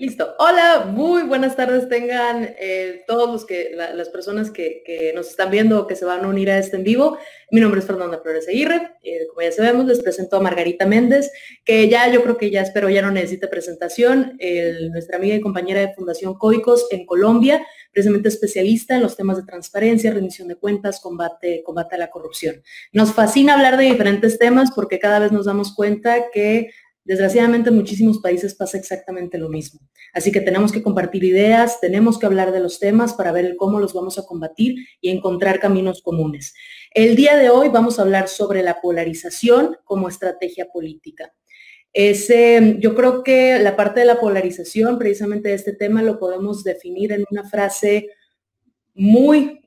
Listo. Hola, muy buenas tardes tengan todos las personas que nos están viendo o que se van a unir a este en vivo. Mi nombre es Fernanda Flores Aguirre. Como ya sabemos, les presento a Margarita Méndez, que ya yo creo que ya espero ya no necesite presentación. Nuestra amiga y compañera de Fundación COICOS en Colombia, precisamente especialista en los temas de transparencia, rendición de cuentas, combate a la corrupción. Nos fascina hablar de diferentes temas porque cada vez nos damos cuenta que desgraciadamente en muchísimos países pasa exactamente lo mismo. Así que tenemos que compartir ideas, tenemos que hablar de los temas para ver cómo los vamos a combatir y encontrar caminos comunes. El día de hoy vamos a hablar sobre la polarización como estrategia política. Yo creo que la parte de la polarización, precisamente de este tema, lo podemos definir en una frase muy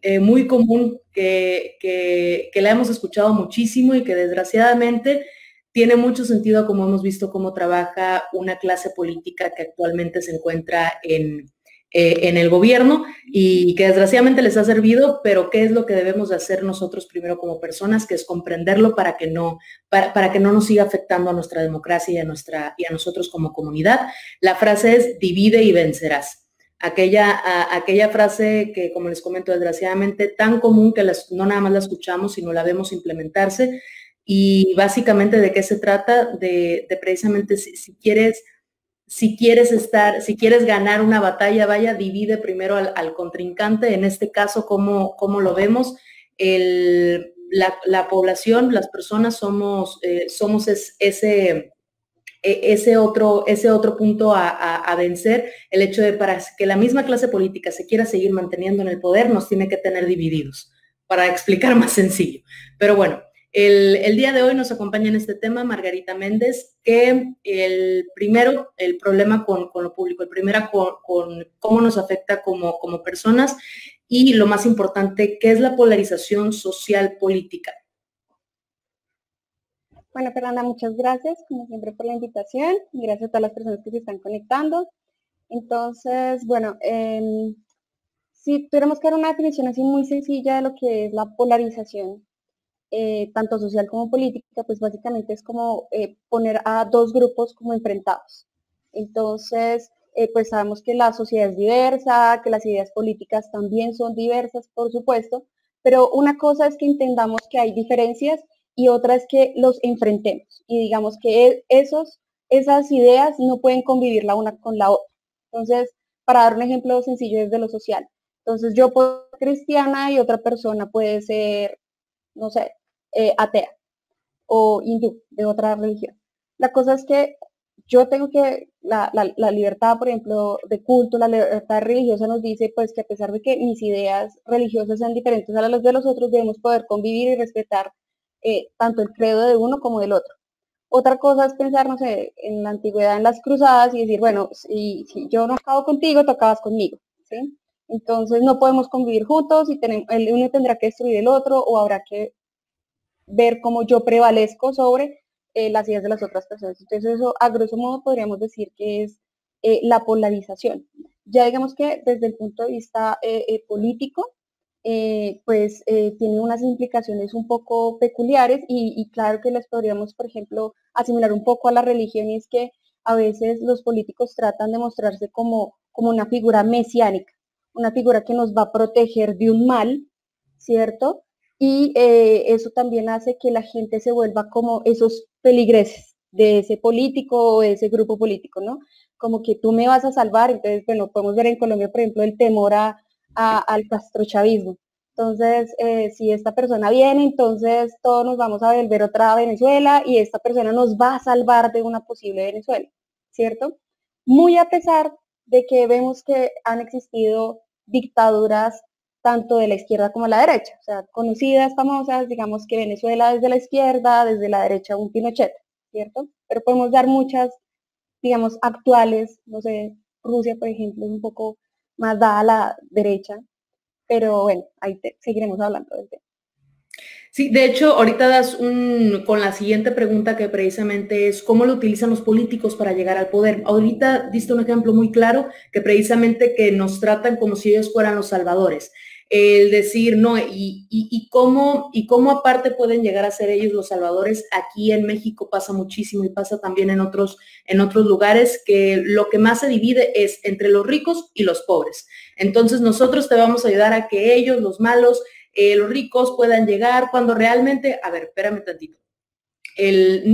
común que la hemos escuchado muchísimo y que desgraciadamente tiene mucho sentido como hemos visto cómo trabaja una clase política que actualmente se encuentra en el gobierno y que desgraciadamente les ha servido, pero ¿qué es lo que debemos de hacer nosotros primero como personas? Que es comprenderlo para que no nos siga afectando a nuestra democracia y a nosotros como comunidad. La frase es divide y vencerás. Aquella frase que, como les comento, desgraciadamente tan común que no nada más la escuchamos, sino la vemos implementarse. Y básicamente, ¿de qué se trata? De precisamente si quieres ganar una batalla, vaya, divide primero al contrincante. En este caso, ¿cómo lo vemos? La población, las personas somos ese otro punto a vencer. El hecho de para que la misma clase política se quiera seguir manteniendo en el poder, nos tiene que tener divididos, para explicar más sencillo. Pero bueno, el día de hoy nos acompaña en este tema Margarita Méndez, que el problema con lo público, el primero con cómo nos afecta como personas y lo más importante, ¿qué es la polarización social política? Bueno, Fernanda, muchas gracias, como siempre, por la invitación y gracias a todas las personas que se están conectando. Entonces, bueno, si tuviéramos que dar una definición así muy sencilla de lo que es la polarización, tanto social como política, pues básicamente es como poner a dos grupos como enfrentados. Entonces, pues sabemos que la sociedad es diversa, que las ideas políticas también son diversas, por supuesto, pero una cosa es que entendamos que hay diferencias y otra es que los enfrentemos y digamos que esas ideas no pueden convivir la una con la otra. Entonces, para dar un ejemplo sencillo desde lo social, entonces yo puedo ser cristiana y otra persona puede ser, no sé, atea o hindú, de otra religión. La cosa es que yo tengo que, la libertad, por ejemplo, de culto, la libertad religiosa nos dice pues que a pesar de que mis ideas religiosas sean diferentes a las de los otros, debemos poder convivir y respetar tanto el credo de uno como del otro. Otra cosa es pensar, no sé, en la antigüedad, en las cruzadas y decir, bueno, si yo no acabo contigo, tú acabas conmigo, ¿sí? Entonces no podemos convivir juntos y el uno tendrá que destruir el otro o habrá que ver cómo yo prevalezco sobre las ideas de las otras personas. Entonces eso, a grosso modo, podríamos decir que es la polarización. Ya digamos que desde el punto de vista político, pues tiene unas implicaciones un poco peculiares y claro que les podríamos, por ejemplo, asimilar un poco a la religión y es que a veces los políticos tratan de mostrarse como una figura mesiánica, una figura que nos va a proteger de un mal, ¿cierto? Y eso también hace que la gente se vuelva como esos peligreses de ese político o de ese grupo político, ¿no? Como que tú me vas a salvar, entonces, bueno, podemos ver en Colombia, por ejemplo, el temor al castrochavismo. Entonces, si esta persona viene, entonces todos nos vamos a volver otra Venezuela y esta persona nos va a salvar de una posible Venezuela, ¿cierto? Muy a pesar de que vemos que han existido dictaduras tanto de la izquierda como de la derecha, o sea, conocidas, famosas, digamos que Venezuela desde la izquierda, desde la derecha un Pinochet, ¿cierto? Pero podemos dar muchas, digamos, actuales, no sé, Rusia, por ejemplo, es un poco más dada a la derecha, pero bueno, ahí seguiremos hablando del tema. Sí, de hecho, ahorita con la siguiente pregunta que precisamente es ¿cómo lo utilizan los políticos para llegar al poder? Ahorita diste un ejemplo muy claro que precisamente que nos tratan como si ellos fueran los salvadores. el decir, no, y cómo aparte pueden llegar a ser ellos los salvadores. Aquí en México pasa muchísimo y pasa también en otros lugares, que lo que más se divide es entre los ricos y los pobres. Entonces nosotros te vamos a ayudar a que ellos, los malos, los ricos puedan llegar, cuando realmente, a ver, espérame tantito.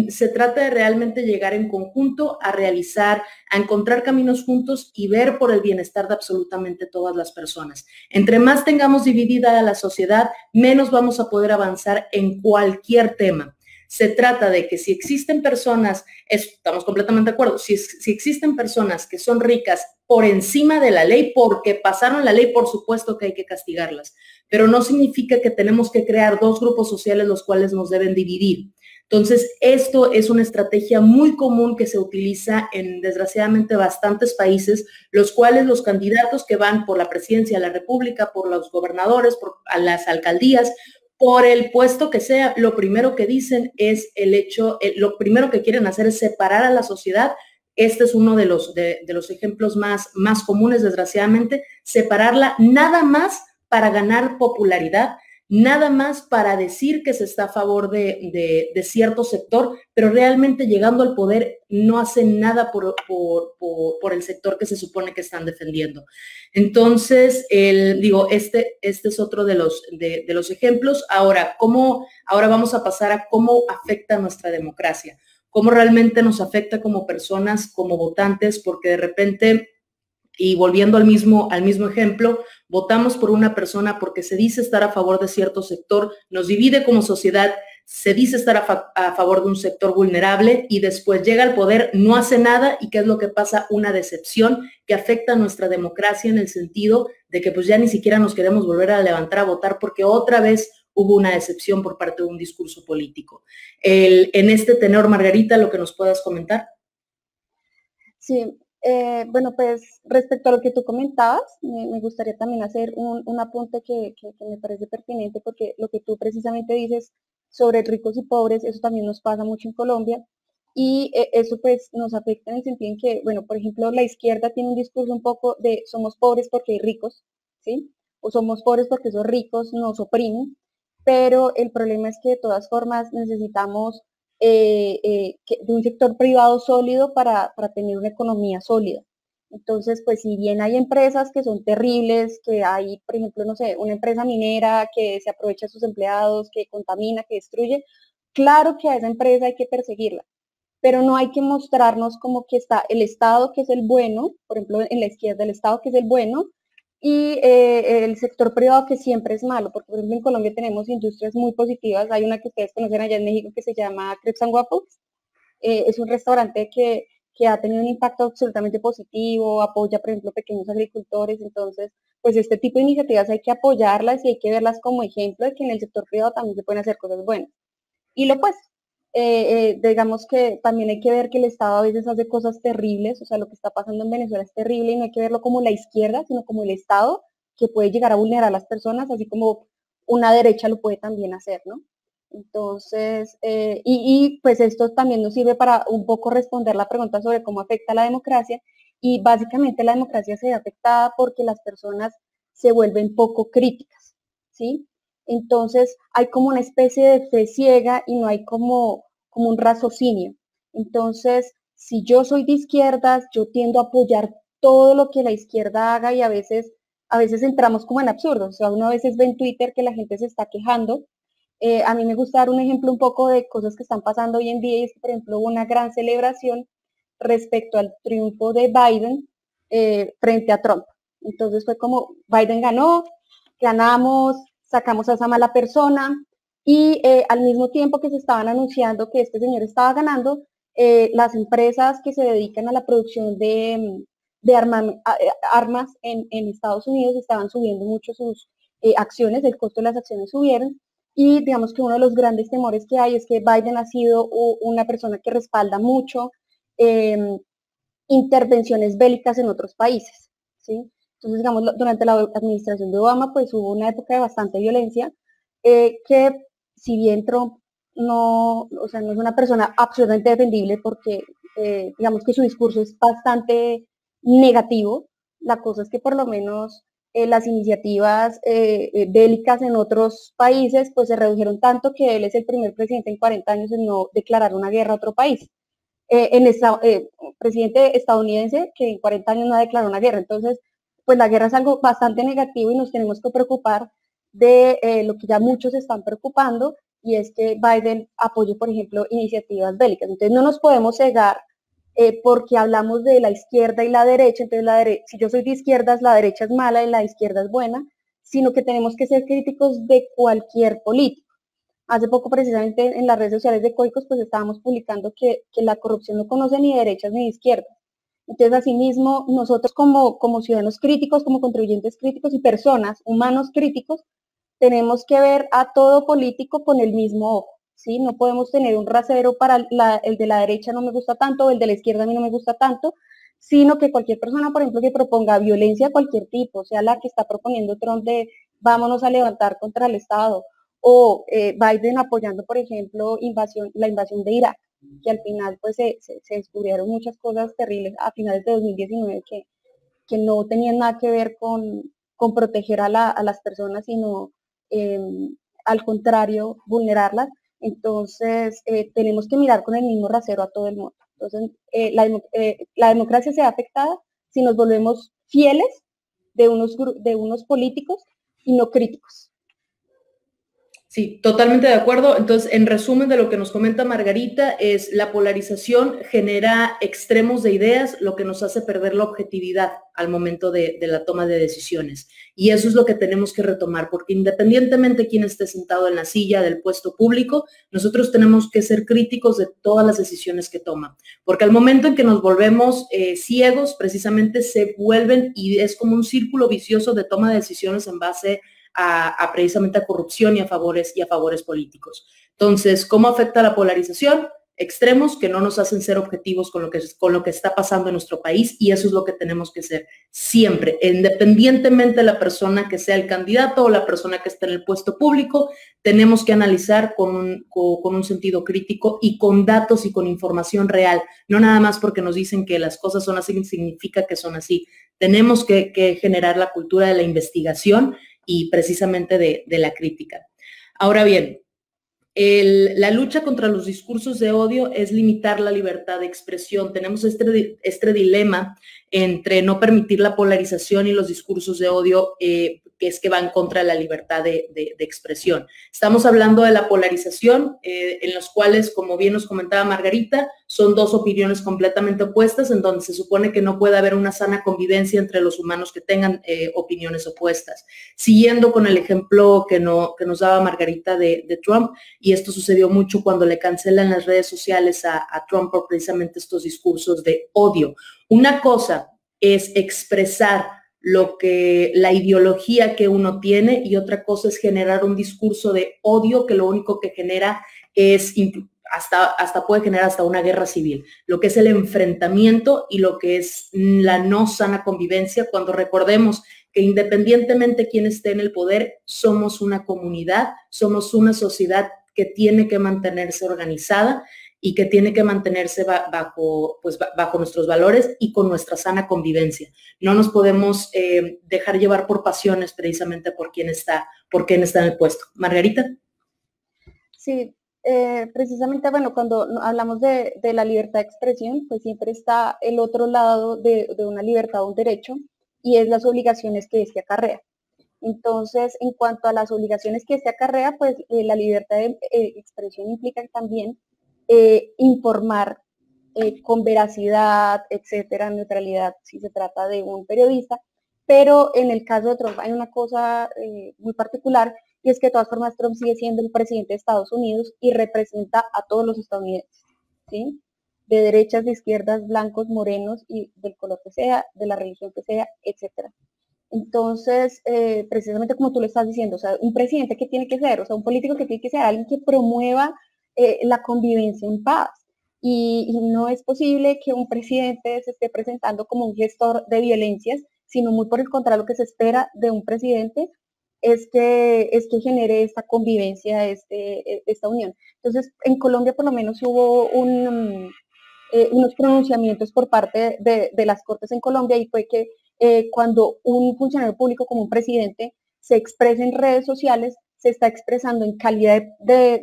Se trata de realmente llegar en conjunto a realizar, a encontrar caminos juntos y ver por el bienestar de absolutamente todas las personas. Entre más tengamos dividida a la sociedad, menos vamos a poder avanzar en cualquier tema. Se trata de que si existen personas, estamos completamente de acuerdo, si existen personas que son ricas por encima de la ley, porque pasaron la ley, por supuesto que hay que castigarlas, pero no significa que tenemos que crear dos grupos sociales los cuales nos deben dividir. Entonces, esto es una estrategia muy común que se utiliza en, desgraciadamente, bastantes países, los cuales los candidatos que van por la presidencia de la República, por los gobernadores, por las alcaldías, por el puesto que sea, lo primero que dicen es lo primero que quieren hacer es separar a la sociedad. Este es uno de los ejemplos más comunes, desgraciadamente, separarla nada más para ganar popularidad, nada más para decir que se está a favor de cierto sector, pero realmente llegando al poder no hacen nada por el sector que se supone que están defendiendo. Entonces, este es otro de los ejemplos. Ahora vamos a pasar a cómo afecta nuestra democracia, cómo realmente nos afecta como personas, como votantes, porque de repente, y volviendo al mismo ejemplo, votamos por una persona porque se dice estar a favor de cierto sector, nos divide como sociedad, se dice estar a favor de un sector vulnerable y después llega al poder, no hace nada. ¿Y qué es lo que pasa? Una decepción que afecta a nuestra democracia en el sentido de que pues ya ni siquiera nos queremos volver a levantar a votar porque otra vez hubo una decepción por parte de un discurso político. En este tenor, Margarita, lo que nos puedas comentar. Sí, bueno, pues respecto a lo que tú comentabas, me gustaría también hacer un apunte que me parece pertinente, porque lo que tú precisamente dices sobre ricos y pobres, eso también nos pasa mucho en Colombia, y eso pues nos afecta en el sentido en que, bueno, por ejemplo, la izquierda tiene un discurso un poco de somos pobres porque hay ricos, ¿sí? O somos pobres porque esos ricos nos oprimen, pero el problema es que de todas formas necesitamos de un sector privado sólido para tener una economía sólida. Entonces, pues si bien hay empresas que son terribles, que hay, por ejemplo, no sé, una empresa minera que se aprovecha de sus empleados, que contamina, que destruye, claro que a esa empresa hay que perseguirla, pero no hay que mostrarnos como que está el Estado, que es el bueno, por ejemplo, en la izquierda, el Estado, que es el bueno, y el sector privado, que siempre es malo, porque por ejemplo en Colombia tenemos industrias muy positivas. Hay una que ustedes conocen allá en México que se llama Crepes and Waffles. Es un restaurante que ha tenido un impacto absolutamente positivo, apoya, por ejemplo, pequeños agricultores. Entonces, pues este tipo de iniciativas hay que apoyarlas y hay que verlas como ejemplo de que en el sector privado también se pueden hacer cosas buenas. Y lo pues, digamos que también hay que ver que el Estado a veces hace cosas terribles, o sea, lo que está pasando en Venezuela es terrible y no hay que verlo como la izquierda, sino como el Estado, que puede llegar a vulnerar a las personas, así como una derecha lo puede también hacer, ¿no? Entonces, pues esto también nos sirve para un poco responder la pregunta sobre cómo afecta la democracia, y básicamente la democracia se ve afectada porque las personas se vuelven poco críticas, ¿sí? Entonces hay como una especie de fe ciega y no hay como un raciocinio. Entonces, si yo soy de izquierdas, yo tiendo a apoyar todo lo que la izquierda haga, y a veces entramos como en absurdo. O sea, uno a veces ve en Twitter que la gente se está quejando. A mí me gusta dar un ejemplo un poco de cosas que están pasando hoy en día, y es que, por ejemplo, hubo una gran celebración respecto al triunfo de Biden frente a Trump. Entonces fue como, Biden ganó, ganamos, sacamos a esa mala persona, y al mismo tiempo que se estaban anunciando que este señor estaba ganando, las empresas que se dedican a la producción de armas en Estados Unidos estaban subiendo mucho sus acciones, el costo de las acciones subieron, y digamos que uno de los grandes temores que hay es que Biden ha sido una persona que respalda mucho intervenciones bélicas en otros países, ¿sí? Entonces, digamos, durante la administración de Obama, pues hubo una época de bastante violencia, que si bien Trump no, o sea, no es una persona absolutamente defendible, porque digamos que su discurso es bastante negativo, la cosa es que por lo menos las iniciativas bélicas en otros países pues se redujeron tanto que él es el primer presidente en 40 años en no declarar una guerra a otro país. Presidente estadounidense que en 40 años no ha declarado una guerra. Entonces, pues la guerra es algo bastante negativo y nos tenemos que preocupar de lo que ya muchos están preocupando, y es que Biden apoye, por ejemplo, iniciativas bélicas. Entonces, no nos podemos cegar porque hablamos de la izquierda y la derecha. Entonces, si yo soy de izquierdas, la derecha es mala y la izquierda es buena, sino que tenemos que ser críticos de cualquier político. Hace poco, precisamente, en las redes sociales de Coicos, pues estábamos publicando que la corrupción no conoce ni de derechas ni de izquierdas. Entonces, asimismo, nosotros como ciudadanos críticos, como contribuyentes críticos y personas, humanos críticos, tenemos que ver a todo político con el mismo ojo, ¿sí? No podemos tener un rasero para el de la derecha no me gusta tanto, o el de la izquierda a mí no me gusta tanto, sino que cualquier persona, por ejemplo, que proponga violencia de cualquier tipo, sea la que está proponiendo Trump de vámonos a levantar contra el Estado, o Biden apoyando, por ejemplo, la invasión de Irak, que al final pues se descubrieron muchas cosas terribles a finales de 2019 que no tenían nada que ver con proteger a las personas, sino eh, al contrario, vulnerarlas. Entonces, tenemos que mirar con el mismo rasero a todo el mundo. Entonces, la democracia se ve afectada si nos volvemos fieles de unos políticos y no críticos. Sí, totalmente de acuerdo. Entonces, en resumen de lo que nos comenta Margarita, es la polarización genera extremos de ideas, lo que nos hace perder la objetividad al momento de la toma de decisiones. Y eso es lo que tenemos que retomar, porque independientemente de quién esté sentado en la silla del puesto público, nosotros tenemos que ser críticos de todas las decisiones que toman. Porque al momento en que nos volvemos ciegos, precisamente se vuelven, y es como un círculo vicioso de toma de decisiones en base precisamente a corrupción y a favores políticos. Entonces, ¿cómo afecta la polarización? Extremos que no nos hacen ser objetivos con lo que está pasando en nuestro país, y eso es lo que tenemos que ser siempre, independientemente de la persona que sea el candidato o la persona que esté en el puesto público. Tenemos que analizar con un sentido crítico y con datos y con información real, no nada más porque nos dicen que las cosas son así, significa que son así. Tenemos que generar la cultura de la investigación y precisamente de la crítica. Ahora bien, la lucha contra los discursos de odio es limitar la libertad de expresión. Tenemos este dilema entre no permitir la polarización y los discursos de odio, que es que van contra la libertad de expresión. Estamos hablando de la polarización, en los cuales, como bien nos comentaba Margarita, son dos opiniones completamente opuestas, en donde se supone que no puede haber una sana convivencia entre los humanos que tengan opiniones opuestas. Siguiendo con el ejemplo que nos daba Margarita de Trump, y esto sucedió mucho cuando le cancelan las redes sociales a Trump por precisamente estos discursos de odio. Una cosa es expresar la ideología que uno tiene, y otra cosa es generar un discurso de odio que lo único que genera es hasta puede generar hasta una guerra civil, lo que es el enfrentamiento y lo que es la no sana convivencia, cuando recordemos que independientemente de quién esté en el poder, somos una comunidad, somos una sociedad que tiene que mantenerse organizada y que tiene que mantenerse bajo nuestros valores y con nuestra sana convivencia. No nos podemos dejar llevar por pasiones precisamente por quién está en el puesto. Margarita. Sí, precisamente, bueno, cuando hablamos de la libertad de expresión, pues siempre está el otro lado de una libertad o un derecho, y es las obligaciones que este acarrea. Entonces, en cuanto a las obligaciones que este acarrea, pues la libertad de expresión implica también informar con veracidad, etcétera, neutralidad, si se trata de un periodista. Pero en el caso de Trump hay una cosa muy particular, y es que de todas formas Trump sigue siendo el presidente de Estados Unidos y representa a todos los estadounidenses, ¿sí? De derechas, de izquierdas, blancos, morenos y del color que sea, de la religión que sea, etcétera. Entonces, precisamente como tú lo estás diciendo, o sea, un presidente que tiene que ser, o sea, un político que tiene que ser alguien que promueva la convivencia en paz. Y no es posible que un presidente se esté presentando como un gestor de violencias, sino muy por el contrario, lo que se espera de un presidente es que genere esta convivencia, esta unión. Entonces, en Colombia por lo menos hubo unos pronunciamientos por parte de las Cortes en Colombia, y fue que cuando un funcionario público como un presidente se expresa en redes sociales, se está expresando en calidad de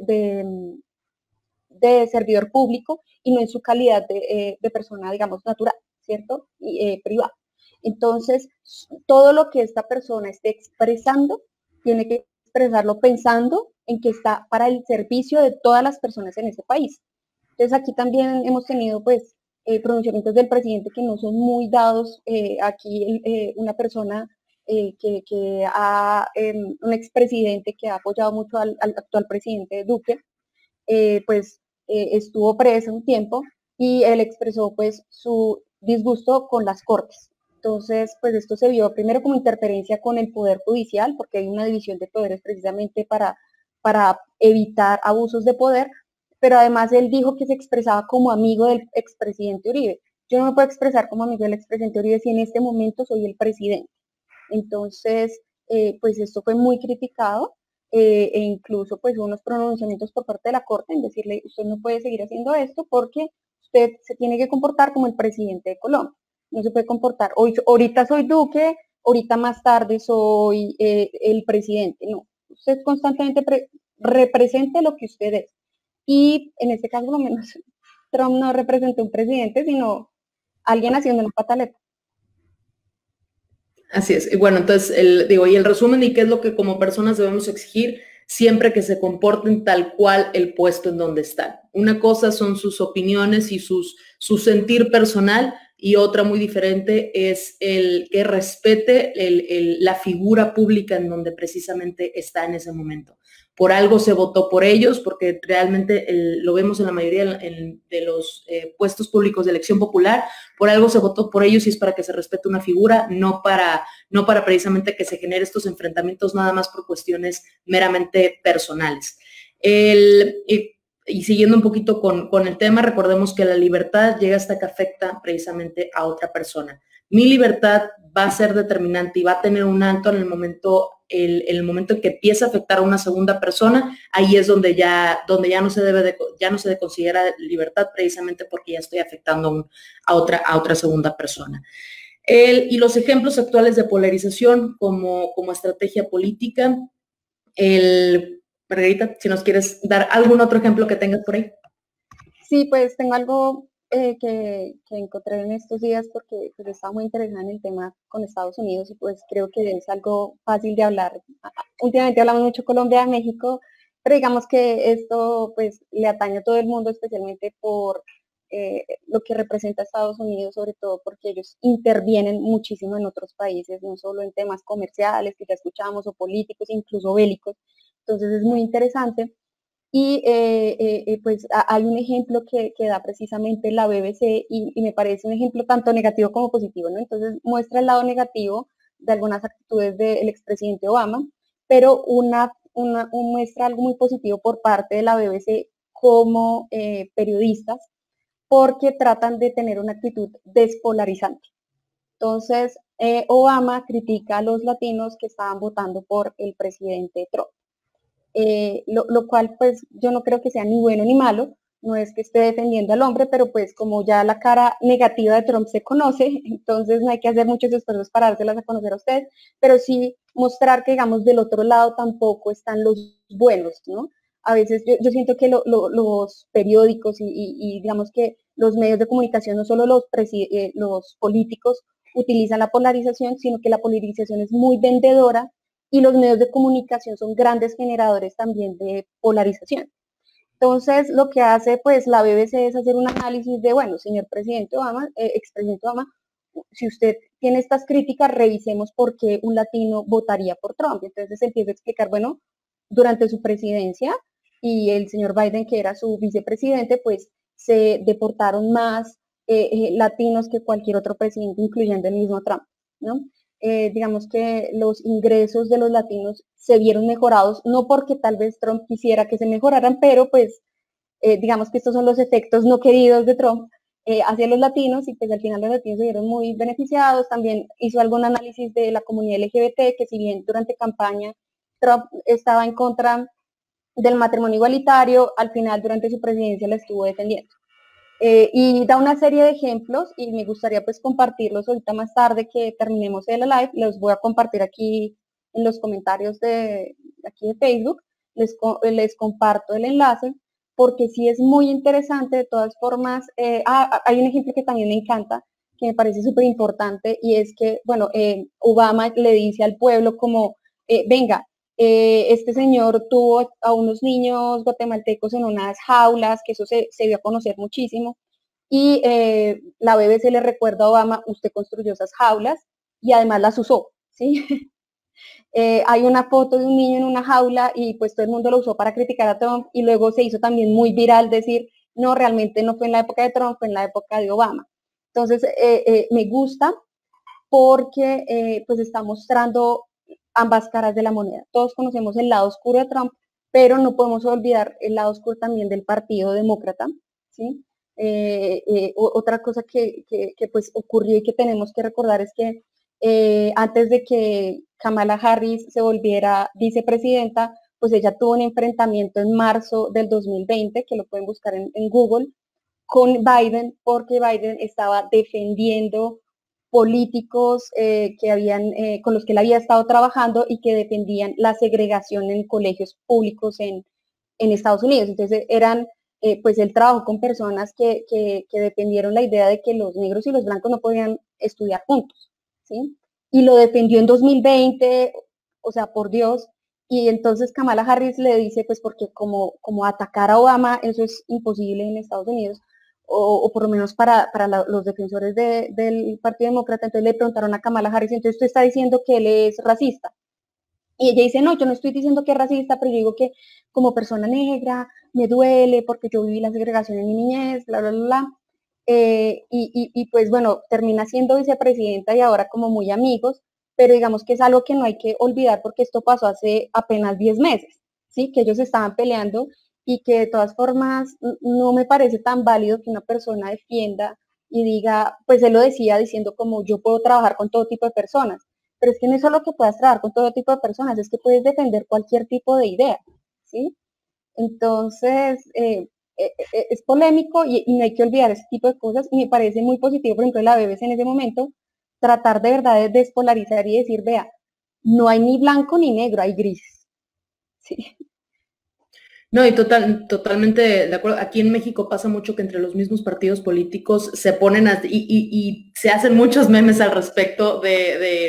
servidor público y no en su calidad de persona, digamos, natural, ¿cierto? Y privada. Entonces, todo lo que esta persona esté expresando, tiene que expresarlo pensando en que está para el servicio de todas las personas en ese país. Entonces, aquí también hemos tenido, pues, pronunciamientos del presidente que no son muy dados. Aquí una persona un expresidente que ha apoyado mucho al actual presidente Duque, pues estuvo preso un tiempo y él expresó pues su disgusto con las cortes. Entonces, pues esto se vio primero como interferencia con el poder judicial, porque hay una división de poderes precisamente para evitar abusos de poder, pero además él dijo que se expresaba como amigo del expresidente Uribe. Yo no me puedo expresar como amigo del expresidente Uribe si en este momento soy el presidente. Entonces, pues esto fue muy criticado e incluso pues unos pronunciamientos por parte de la Corte en decirle, usted no puede seguir haciendo esto porque usted se tiene que comportar como el presidente de Colombia. No se puede comportar, ahorita soy Duque, ahorita más tarde soy el presidente. No, usted constantemente represente lo que usted es. Y en este caso, por lo menos, Trump no representó un presidente, sino alguien haciendo una pataleta. Así es. Y bueno, entonces, y el resumen y qué es lo que como personas debemos exigir siempre que se comporten tal cual el puesto en donde están. Una cosa son sus opiniones y su sentir personal, y otra muy diferente es el que respete la figura pública en donde precisamente está en ese momento. Por algo se votó por ellos, porque realmente lo vemos en la mayoría de los puestos públicos de elección popular. Por algo se votó por ellos y es para que se respete una figura, no para precisamente que se genere estos enfrentamientos nada más por cuestiones meramente personales. Y siguiendo un poquito con el tema, recordemos que la libertad llega hasta que afecta precisamente a otra persona. Mi libertad va a ser determinante y va a tener un alto en el momento en que empieza a afectar a una segunda persona. Ahí es donde ya no se considera libertad, precisamente porque ya estoy afectando a otra segunda persona. Y los ejemplos actuales de polarización como estrategia política. Margarita, si nos quieres dar algún otro ejemplo que tengas por ahí. Sí, pues tengo algo que encontré en estos días porque pues, estaba muy interesada en el tema con Estados Unidos y pues creo que es algo fácil de hablar. Últimamente hablamos mucho Colombia, México, pero digamos que esto pues le atañe a todo el mundo, especialmente por lo que representa Estados Unidos, sobre todo porque ellos intervienen muchísimo en otros países, no solo en temas comerciales que ya escuchamos o políticos, incluso bélicos. Entonces es muy interesante. Y pues hay un ejemplo que da precisamente la BBC y me parece un ejemplo tanto negativo como positivo, ¿no? Entonces muestra el lado negativo de algunas actitudes del expresidente Obama, pero muestra algo muy positivo por parte de la BBC como periodistas, porque tratan de tener una actitud despolarizante. Entonces, Obama critica a los latinos que estaban votando por el presidente Trump. Lo cual pues yo no creo que sea ni bueno ni malo, no es que esté defendiendo al hombre, pero pues como ya la cara negativa de Trump se conoce, entonces no hay que hacer muchos esfuerzos para dárselas a conocer a ustedes, pero sí mostrar que digamos del otro lado tampoco están los buenos, ¿no? A veces yo siento que los periódicos y digamos que los medios de comunicación, no solo los políticos utilizan la polarización, sino que la polarización es muy vendedora y los medios de comunicación son grandes generadores también de polarización. Entonces, lo que hace pues la BBC es hacer un análisis de, bueno, señor presidente Obama, expresidente Obama, si usted tiene estas críticas, revisemos por qué un latino votaría por Trump. Entonces se empieza a explicar, bueno, durante su presidencia y el señor Biden, que era su vicepresidente, pues se deportaron más latinos que cualquier otro presidente, incluyendo el mismo Trump, ¿no? Digamos que los ingresos de los latinos se vieron mejorados, no porque tal vez Trump quisiera que se mejoraran, pero pues digamos que estos son los efectos no queridos de Trump hacia los latinos y pues al final los latinos se vieron muy beneficiados. También hizo algún análisis de la comunidad LGBT, que si bien durante campaña Trump estaba en contra del matrimonio igualitario, al final durante su presidencia la estuvo defendiendo. Y da una serie de ejemplos y me gustaría pues compartirlos ahorita más tarde que terminemos el live. Los voy a compartir aquí en los comentarios de aquí de Facebook. Les comparto el enlace porque sí es muy interesante. De todas formas, hay un ejemplo que también me encanta, que me parece súper importante, y es que, bueno, Obama le dice al pueblo como, venga, este señor tuvo a unos niños guatemaltecos en unas jaulas, que eso se dio a conocer muchísimo, y la BBC le recuerda a Obama, usted construyó esas jaulas y además las usó, ¿sí? Hay una foto de un niño en una jaula y pues todo el mundo lo usó para criticar a Trump, y luego se hizo también muy viral decir, no, realmente no fue en la época de Trump, fue en la época de Obama. Entonces, me gusta porque pues está mostrando ambas caras de la moneda. Todos conocemos el lado oscuro de Trump, pero no podemos olvidar el lado oscuro también del Partido Demócrata, ¿sí? Otra cosa que pues ocurrió y que tenemos que recordar es que antes de que Kamala Harris se volviera vicepresidenta, pues ella tuvo un enfrentamiento en marzo del 2020, que lo pueden buscar en Google, con Biden, porque Biden estaba defendiendo políticos con los que él había estado trabajando y que defendían la segregación en colegios públicos en Estados Unidos. Entonces pues él trabajó con personas que defendieron la idea de que los negros y los blancos no podían estudiar juntos, ¿sí? Y lo defendió en 2020, o sea, por Dios. Y entonces Kamala Harris le dice, pues porque como atacar a Obama, eso es imposible en Estados Unidos, o por lo menos para los defensores del Partido Demócrata. Entonces le preguntaron a Kamala Harris, entonces usted está diciendo que él es racista. Y ella dice, no, yo no estoy diciendo que es racista, pero yo digo que como persona negra me duele porque yo viví la segregación en mi niñez, bla, bla, bla, bla. Y pues bueno, termina siendo vicepresidenta y ahora como muy amigos, pero digamos que es algo que no hay que olvidar porque esto pasó hace apenas 10 meses, ¿sí? Que ellos estaban peleando, y que de todas formas no me parece tan válido que una persona defienda y diga, pues él lo decía diciendo como yo puedo trabajar con todo tipo de personas, pero es que no es solo que puedas trabajar con todo tipo de personas, es que puedes defender cualquier tipo de idea, ¿sí? Entonces, es polémico y no hay que olvidar ese tipo de cosas, y me parece muy positivo, por ejemplo, la BBC en ese momento, tratar de verdad de despolarizar y decir, vea, no hay ni blanco ni negro, hay grises, ¿sí? No, y totalmente de acuerdo. Aquí en México pasa mucho que entre los mismos partidos políticos se ponen y se hacen muchos memes al respecto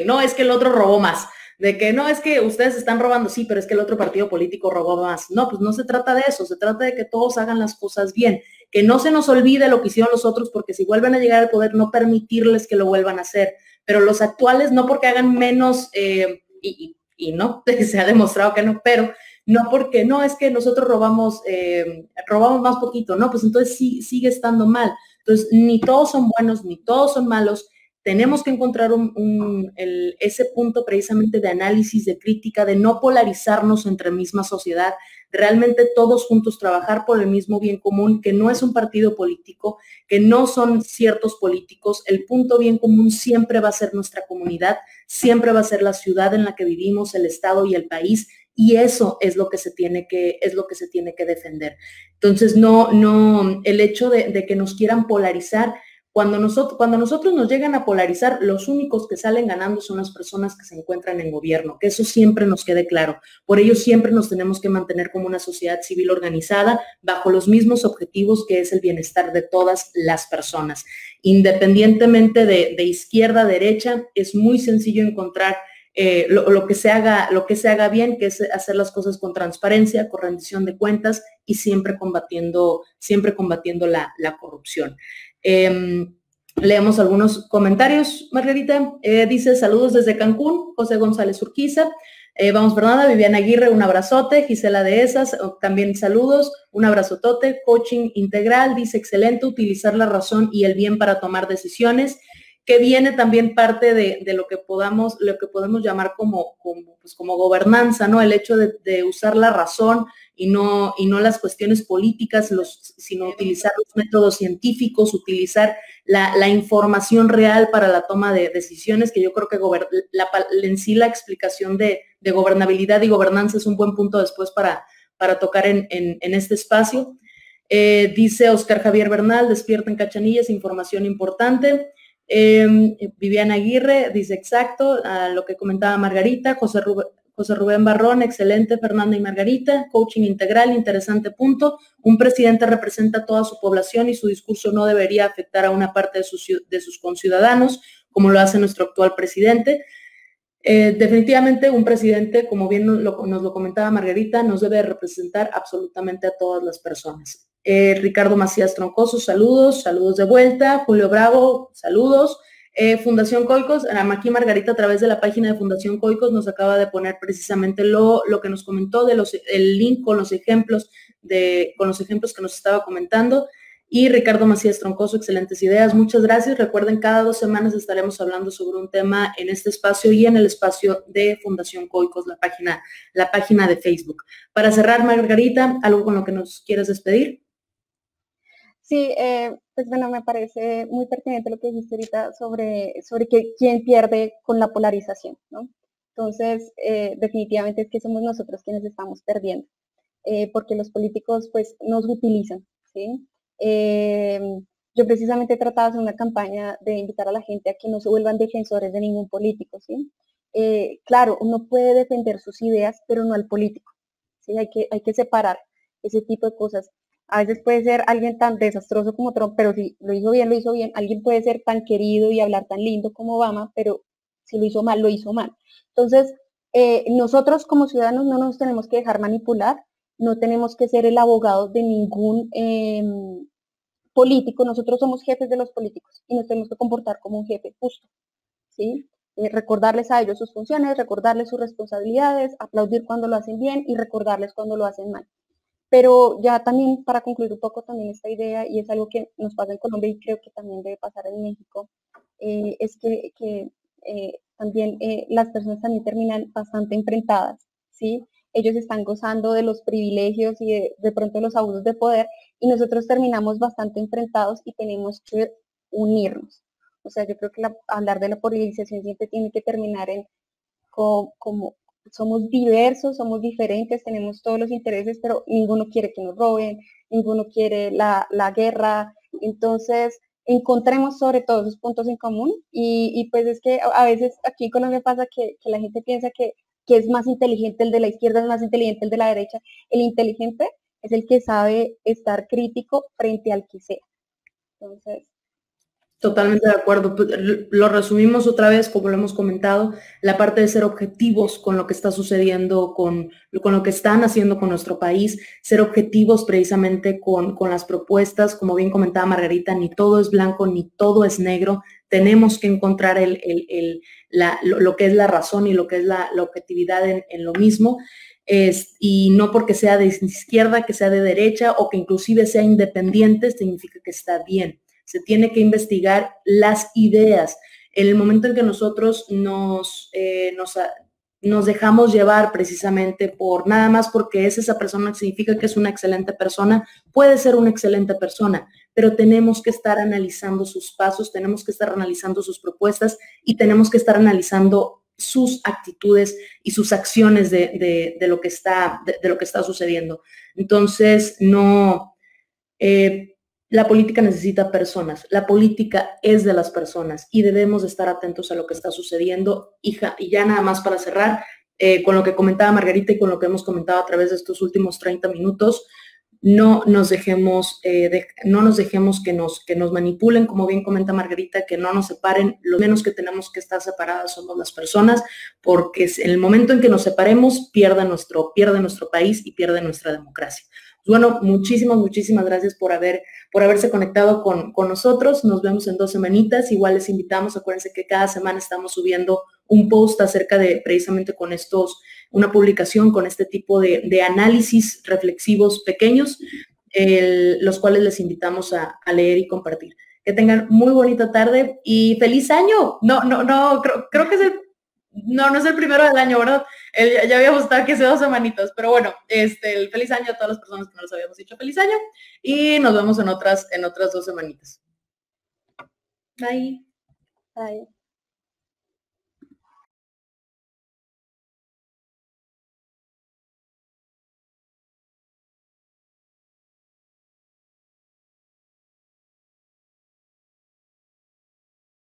no, es que el otro robó más, de que no, es que ustedes están robando, sí, pero es que el otro partido político robó más. No, pues no se trata de eso, se trata de que todos hagan las cosas bien, que no se nos olvide lo que hicieron los otros, porque si vuelven a llegar al poder, no permitirles que lo vuelvan a hacer. Pero los actuales, no porque hagan menos, y no, se ha demostrado que no, pero no porque, no, es que nosotros robamos más poquito, no, pues entonces sí, sigue estando mal. Entonces, ni todos son buenos, ni todos son malos. Tenemos que encontrar ese punto precisamente de análisis, de crítica, de no polarizarnos entre misma sociedad, realmente todos juntos trabajar por el mismo bien común, que no es un partido político, que no son ciertos políticos. El punto bien común siempre va a ser nuestra comunidad, siempre va a ser la ciudad en la que vivimos, el estado y el país. Y eso es lo que se tiene que defender. Entonces, no, el hecho de que nos quieran polarizar, cuando nosotros nos llegan a polarizar, los únicos que salen ganando son las personas que se encuentran en gobierno, que eso siempre nos quede claro. Por ello, siempre nos tenemos que mantener como una sociedad civil organizada bajo los mismos objetivos, que es el bienestar de todas las personas. Independientemente de izquierda, derecha, es muy sencillo encontrar lo que se haga bien, que es hacer las cosas con transparencia, con rendición de cuentas y siempre combatiendo la corrupción. Leemos algunos comentarios, Margarita. Dice, saludos desde Cancún, José González Urquiza. Vamos, Fernanda, Viviana Aguirre, un abrazote. Gisela de Esas, también saludos, un abrazotote. Coaching integral, dice, excelente, utilizar la razón y el bien para tomar decisiones, que viene también parte de lo que podemos llamar como gobernanza, ¿no? El hecho de usar la razón y no las cuestiones políticas, sino utilizar los métodos científicos, utilizar la información real para la toma de decisiones, que yo creo que en sí la explicación de gobernabilidad y gobernanza es un buen punto después para tocar en este espacio. Dice Oscar Javier Bernal, despierta en Cachanillas, información importante. Viviana Aguirre dice exacto, a lo que comentaba Margarita. José Rubén Barrón, excelente, Fernanda y Margarita. Coaching integral, interesante punto. Un presidente representa a toda su población y su discurso no debería afectar a una parte de sus conciudadanos, como lo hace nuestro actual presidente. Definitivamente un presidente, como bien nos lo comentaba Margarita, nos debe representar absolutamente a todas las personas. Ricardo Macías Troncoso, saludos de vuelta. Julio Bravo, saludos. Fundación Coicos, aquí Margarita a través de la página de Fundación Coicos nos acaba de poner precisamente lo que nos comentó, el link con los ejemplos que nos estaba comentando. Y Ricardo Macías Troncoso, excelentes ideas, muchas gracias. Recuerden, cada 2 semanas estaremos hablando sobre un tema en este espacio y en el espacio de Fundación Coicos, la página de Facebook. Para cerrar, Margarita, ¿algo con lo que nos quieres despedir? Sí, pues bueno, me parece muy pertinente lo que dijiste ahorita sobre que quién pierde con la polarización, ¿no? Entonces, definitivamente es que somos nosotros quienes estamos perdiendo, porque los políticos pues nos utilizan, ¿sí? Yo precisamente he tratado de hacer una campaña de invitar a la gente a que no se vuelvan defensores de ningún político, ¿sí? Claro, uno puede defender sus ideas, pero no al político, ¿sí? Hay que separar ese tipo de cosas. A veces puede ser alguien tan desastroso como Trump, pero si lo hizo bien, lo hizo bien. Alguien puede ser tan querido y hablar tan lindo como Obama, pero si lo hizo mal, lo hizo mal. Entonces, nosotros como ciudadanos no nos tenemos que dejar manipular, no tenemos que ser el abogado de ningún político. Nosotros somos jefes de los políticos y nos tenemos que comportar como un jefe justo, ¿sí? Recordarles a ellos sus funciones, recordarles sus responsabilidades, aplaudir cuando lo hacen bien y recordarles cuando lo hacen mal. Pero ya también, para concluir un poco también esta idea, y es algo que nos pasa en Colombia y creo que también debe pasar en México, es que también las personas también terminan bastante enfrentadas, ¿sí? Ellos están gozando de los privilegios y de pronto los abusos de poder, y nosotros terminamos bastante enfrentados y tenemos que unirnos. O sea, yo creo que hablar de la polarización siempre tiene que terminar en como somos diversos, somos diferentes, tenemos todos los intereses, pero ninguno quiere que nos roben, ninguno quiere la guerra. Entonces, encontremos sobre todo esos puntos en común y pues es que a veces aquí en Colombia pasa que la gente piensa que es más inteligente el de la izquierda, es más inteligente el de la derecha. El inteligente es el que sabe estar crítico frente al que sea. Entonces, Totalmente de acuerdo. Lo resumimos otra vez, como lo hemos comentado, la parte de ser objetivos con lo que está sucediendo, con lo que están haciendo con nuestro país, ser objetivos precisamente con las propuestas, como bien comentaba Margarita, ni todo es blanco, ni todo es negro. Tenemos que encontrar lo que es la razón y lo que es la objetividad en lo mismo. Y no porque sea de izquierda, que sea de derecha o que inclusive sea independiente, significa que está bien. Se tiene que investigar las ideas. En el momento en que nosotros nos dejamos llevar precisamente por nada más porque es esa persona, significa que es una excelente persona, puede ser una excelente persona, pero tenemos que estar analizando sus pasos, tenemos que estar analizando sus propuestas y tenemos que estar analizando sus actitudes y sus acciones de lo que está sucediendo. Entonces, no... la política necesita personas, la política es de las personas y debemos de estar atentos a lo que está sucediendo. Y ya nada más para cerrar, con lo que comentaba Margarita y con lo que hemos comentado a través de estos últimos 30 minutos, no nos dejemos que nos manipulen, como bien comenta Margarita, que no nos separen. Lo menos que tenemos que estar separadas somos las personas, porque en el momento en que nos separemos, pierde nuestro país y pierde nuestra democracia. Bueno, muchísimas gracias por haberse conectado con nosotros. Nos vemos en 2 semanitas. Igual les invitamos, acuérdense que cada semana estamos subiendo un post acerca de precisamente una publicación con este tipo de análisis reflexivos pequeños, los cuales les invitamos a leer y compartir. Que tengan muy bonita tarde y ¡feliz año! No, creo que no es el primero del año, ¿verdad? Ya habíamos estado aquí hace 2 semanitas, pero bueno, el feliz año a todas las personas que no les habíamos dicho feliz año y nos vemos en otras 2 semanitas. Bye. Bye.